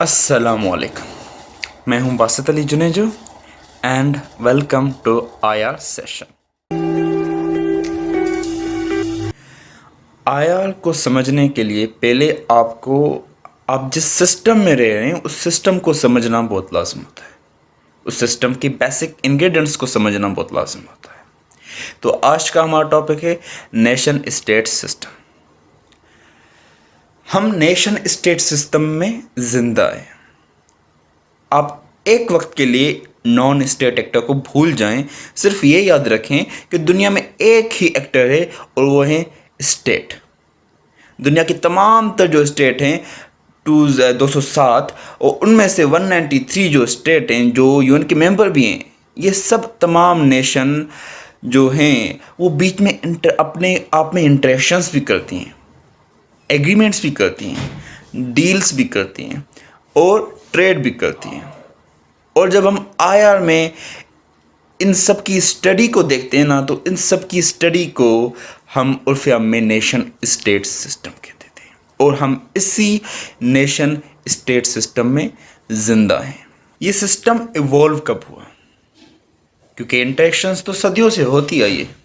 अस्सलामुअलैकुम। मैं हूं Basit Ali Junejo and welcome to IR session. IR को समझने के लिए पहले आप जिस सिस्टम में रह रहे हैं उस सिस्टम को समझना बहुत लाजम होता है। उस सिस्टम की बेसिक इंग्रेडिएंट्स को समझना बहुत लाजम होता है। तो आज का हमारा टॉपिक है नेशन स्टेट सिस्टम। हम नेशन स्टेट सिस्टम में जिंदा हैं। आप एक वक्त के लिए नॉन स्टेट एक्टर को भूल जाएं, सिर्फ ये याद रखें कि दुनिया में एक ही एक्टर है और वो है स्टेट। दुनिया की तमाम तर जो स्टेट हैं 207 और उनमें से 193 जो स्टेट हैं जो यूएन के मेंबर भी हैं, ये सब तमाम नेशन जो हैं वो बीच में अपने आप में इंटरेक्शंस भी करती हैं, एग्रीमेंट्स भी करती हैं, डील्स भी करती हैं और ट्रेड भी करती हैं। और जब हम आईआर में इन सब की स्टडी को देखते हैं ना, तो इन सब की स्टडी को हम उर्फ़ आम में नेशन स्टेट सिस्टम कहते थे और हम इसी नेशन स्टेट सिस्टम में ज़िंदा हैं। ये सिस्टम इवॉल्व कब हुआ? क्योंकि इंटरेक्शंस तो सदियों से होती आई है।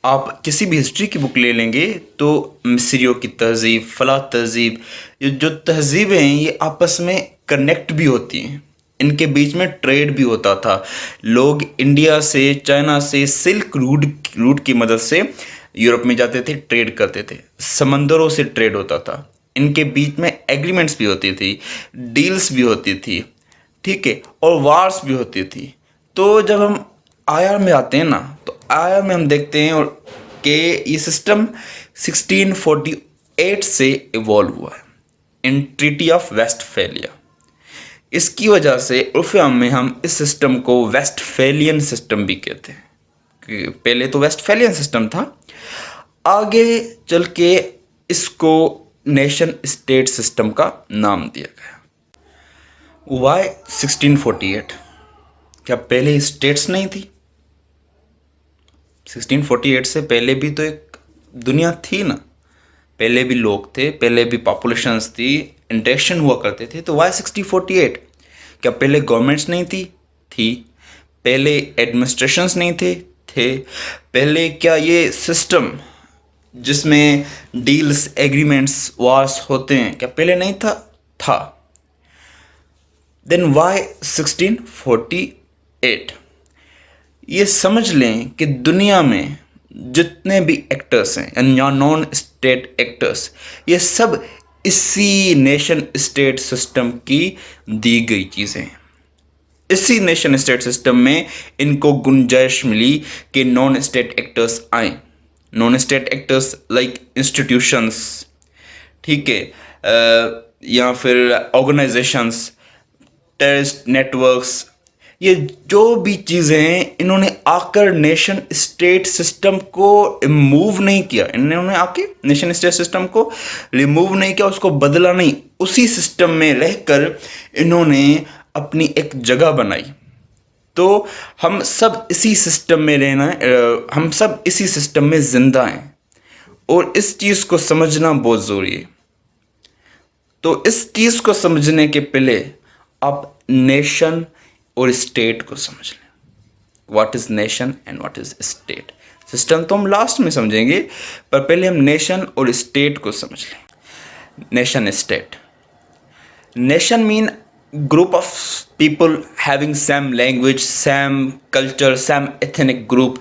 आप किसी भी हिस्ट्री की बुक ले लेंगे तो मिस्रियों की तहज़ीब, फला तहज़ीब, ये जो तहज़ीबें हैं ये आपस में कनेक्ट भी होती हैं। इनके बीच में ट्रेड भी होता था। लोग इंडिया से, चाइना से सिल्क रूट की मदद से यूरोप में जाते थे, ट्रेड करते थे। समंदरों से ट्रेड होता था। इनके बीच में एग्रीमेंट्स भी होती थी, डील्स भी होती थी, ठीक है, और वार्स भी होती थी। तो जब हम आईआर में आते हैं ना, तो आईआर में हम देखते हैं और कि ये सिस्टम 1648 से इवॉल्व हुआ है इन ट्रीटी ऑफ वेस्टफैलिया। इसकी वजह से उर्फ़ आम में हम इस सिस्टम को वेस्टफैलियन सिस्टम भी कहते हैं। कि पहले तो वेस्टफैलियन सिस्टम था, आगे चल के इसको नेशन स्टेट सिस्टम का नाम दिया गया। वाई 1648? क्या पहले स्टेट्स नहीं थी? 1648 से पहले भी तो एक दुनिया थी ना। पहले भी लोग थे, पहले भी पॉपुलेशंस थी, इंटरेक्शन हुआ करते थे। तो वाई 1648? क्या पहले गवर्नमेंट्स नहीं थी? पहले एडमिनिस्ट्रेशंस नहीं थे? पहले क्या ये सिस्टम जिसमें डील्स, एग्रीमेंट्स, वार्स होते हैं, क्या पहले नहीं था? Then why 1648? ये समझ लें कि दुनिया में जितने भी एक्टर्स हैं या नॉन स्टेट एक्टर्स, ये सब इसी नेशन स्टेट सिस्टम की दी गई चीज़ें हैं। इसी नेशन स्टेट सिस्टम में इनको गुंजाइश मिली कि नॉन स्टेट एक्टर्स आए। Non state actors like institutions, ठीक है, या फिर ऑर्गेनाइजेशंस, टेररिस्ट नेटवर्क्स, ये जो भी चीज़ें हैं, इन्होंने आकर नेशन स्टेट सिस्टम को रिमूव नहीं किया। इन्होंने आके नेशन स्टेट सिस्टम को रिमूव नहीं किया, उसको बदला नहीं। उसी सिस्टम में रहकर इन्होंने अपनी एक जगह बनाई। तो हम सब इसी सिस्टम में रहना है, हम सब इसी सिस्टम में ज़िंदा हैं और इस चीज़ को समझना बहुत ज़रूरी है। तो इस चीज़ को समझने के पहले आप नेशन और स्टेट को समझ लें। What is nation and what is state. System तो हम लास्ट में समझेंगे, पर पहले हम नेशन और स्टेट को समझ लें। Nation state. Nation mean group of people having same language, same culture, same ethnic group,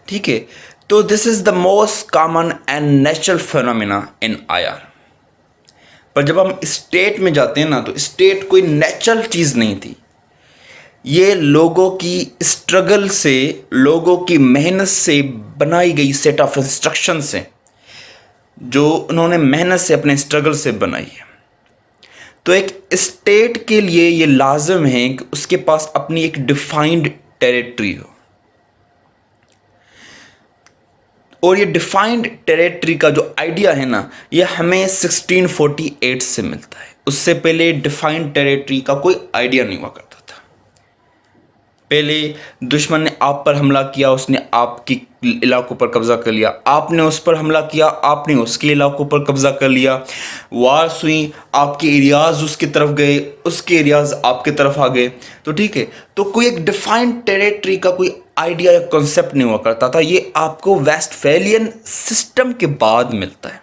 ठीक है। तो this is the most common and natural phenomena in IR. पर जब हम स्टेट में जाते हैं ना, तो स्टेट कोई नेचुरल चीज़ नहीं थी। ये लोगों की स्ट्रगल से, लोगों की मेहनत से बनाई गई सेट ऑफ इंस्ट्रक्शंस हैं जो उन्होंने मेहनत से, अपने स्ट्रगल से बनाई है। तो एक स्टेट के लिए ये लाजिम है कि उसके पास अपनी एक डिफाइंड टेरिटरी हो। और ये डिफाइंड टेरिटरी का जो आइडिया है ना, ये हमें 1648 से मिलता है। उससे पहले डिफाइंड टेरिटरी का कोई आइडिया नहीं हुआ करता था। पहले दुश्मन ने आप पर हमला किया, उसने आपके इलाकों पर कब्जा कर लिया, आपने उस पर हमला किया, आपने उसके इलाकों पर कब्जा कर लिया, वार्स हुई, आपके एरियाज़ उसकी तरफ गए, उसके एरियाज़ आपके तरफ आ गए। तो ठीक है, तो कोई एक डिफाइंड टेरिटरी का कोई आइडिया या कॉन्सेप्ट नहीं हुआ करता था। ये आपको वेस्टफैलियन सिस्टम के बाद मिलता है।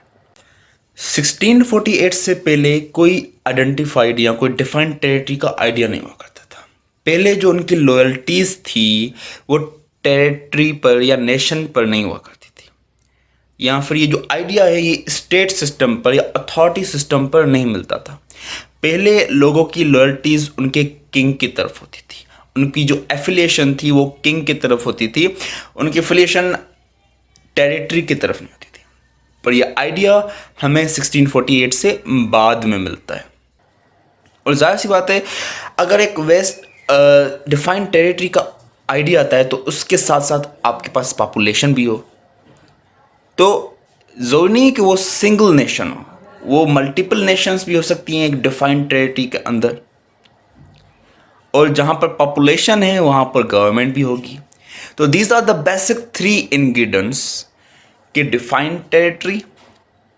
1648 से पहले कोई आइडेंटिफाइड या कोई डिफाइंड टेरिटरी का आइडिया नहीं हुआ करता था। पहले जो उनकी लॉयल्टीज थी वो टेरिटरी पर या नेशन पर नहीं हुआ करती थी, या फिर ये जो आइडिया है ये स्टेट सिस्टम पर या अथॉरिटी सिस्टम पर नहीं मिलता था। पहले लोगों की लॉयल्टीज उनके किंग की तरफ होती थी, उनकी जो एफिलिएशन थी वो किंग की तरफ होती थी, उनकी एफिलिएशन टेरिटरी की तरफ नहीं होती थी। पर यह आइडिया हमें 1648 से बाद में मिलता है। और जाहिर सी बात है, अगर एक वेस्ट डिफाइंड टेरिटरी का आइडिया आता है तो उसके साथ साथ आपके पास पॉपुलेशन भी हो। तो ज़रूरी नहीं कि वो सिंगल नेशन हो, वो मल्टीपल नेशंस भी हो सकती हैं एक डिफाइंड टेरिटरी के अंदर। और जहाँ पर पॉपुलेशन है वहाँ पर गवर्नमेंट भी होगी। तो these are the basic 3 ingredients कि defined territory,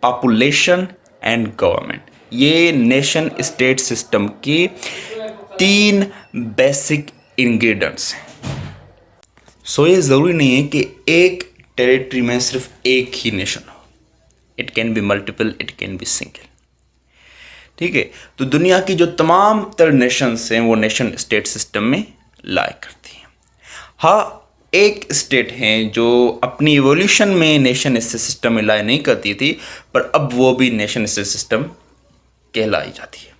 population and government. ये नेशन स्टेट सिस्टम के 3 बेसिक इंग्रेडिएंट्स हैं। सो ये ज़रूरी नहीं है कि एक टेरिटरी में सिर्फ एक ही नेशन हो। It can be multiple, it can be single. ठीक है, तो दुनिया की जो तमाम तर नेशंस हैं वो नेशन स्टेट सिस्टम में लाई करती हैं। हाँ, एक स्टेट हैं जो अपनी इवोल्यूशन में नेशन स्टेट सिस्टम में लाई नहीं करती थी, पर अब वो भी नेशन स्टेट सिस्टम कहलाई जाती है,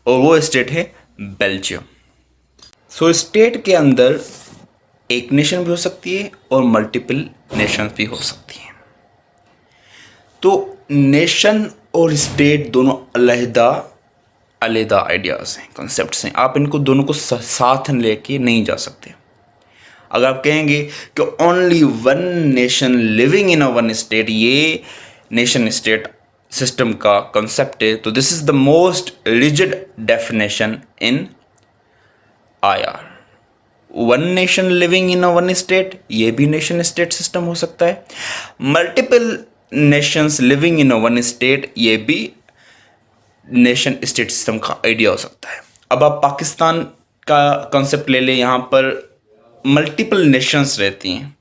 और वो स्टेट है बेल्जियम। सो स्टेट के अंदर एक नेशन भी हो सकती है और मल्टीपल नेशंस भी हो सकती हैं। तो नेशन और स्टेट दोनों अलहदा अलहदा आइडियाज़ हैं, कॉन्सेप्ट्स हैं। आप इनको दोनों को साथ लेके नहीं जा सकते। अगर आप कहेंगे कि only one nation living in a one state, ये नेशन स्टेट सिस्टम का कॉन्सेप्ट है, तो this is the most rigid definition in IR। One nation living in a one state, ये भी नेशन स्टेट सिस्टम हो सकता है। Multiple Nations living in a one state, ये भी नेशन स्टेट सिस्टम का आइडिया हो सकता है। अब आप पाकिस्तान का कॉन्सेप्ट ले लें, यहाँ पर मल्टीपल नेशंस रहती हैं,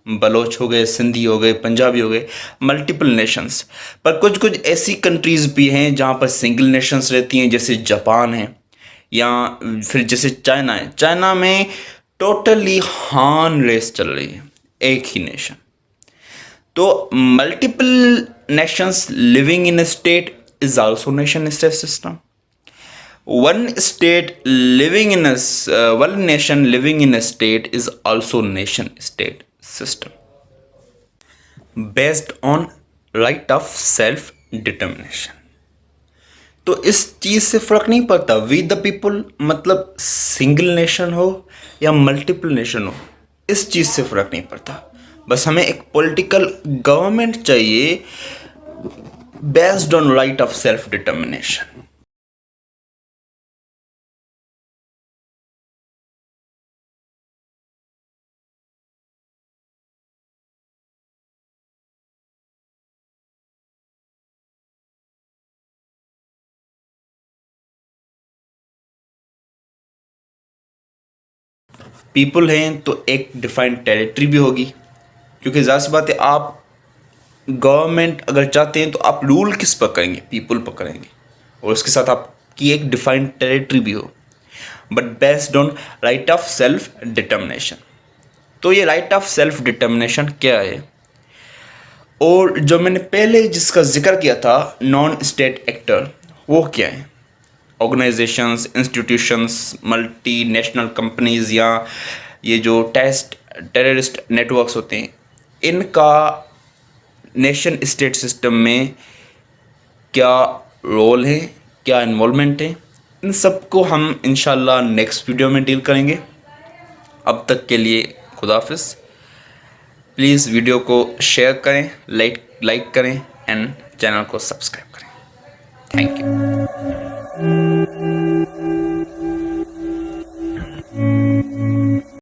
बलोच हो गए, सिंधी हो गए, पंजाबी हो गए, मल्टीपल नेशंस। पर कुछ कुछ ऐसी कंट्रीज़ भी हैं जहाँ पर सिंगल नेशंस रहती हैं, जैसे जापान है, या फिर जैसे चाइना है। चाइना में टोटली हान रेस चल रही है, एक ही नेशन। तो multiple Nations living in a state is also nation state system. One nation living in a state is also nation state system based on right of self determination. तो इस चीज़ से फ़र्क नहीं पड़ता वी द पीपल मतलब single nation हो या multiple nation हो, इस चीज़ से फ़र्क नहीं पड़ता। बस हमें एक पॉलिटिकल गवर्नमेंट चाहिए based on right of self determination. People हैं तो एक डिफाइंड टेरिटरी भी होगी, क्योंकि ज़ाहिर सी बात है, आप गवर्नमेंट अगर चाहते हैं तो आप रूल किस पर करेंगे, पीपल पर करेंगे, और उसके साथ आपकी एक डिफाइंड टेरिटरी भी हो, but based on right of self determination. तो ये राइट ऑफ सेल्फ डिटर्मिनेशन क्या है, और जो मैंने पहले जिसका जिक्र किया था नॉन स्टेट एक्टर, वो क्या है? Organisations, institutions, multi national companies, या ये जो टेररिस्ट नेटवर्क्स होते हैं, इनका नेशन स्टेट सिस्टम में क्या रोल है, क्या इन्वॉल्वमेंट है, इन सब को हम इंशाल्लाह नेक्स्ट वीडियो में डील करेंगे। अब तक के लिए खुदा हाफिज़। प्लीज़ वीडियो को शेयर करें, लाइक करें एंड चैनल को सब्सक्राइब करें। Thank you.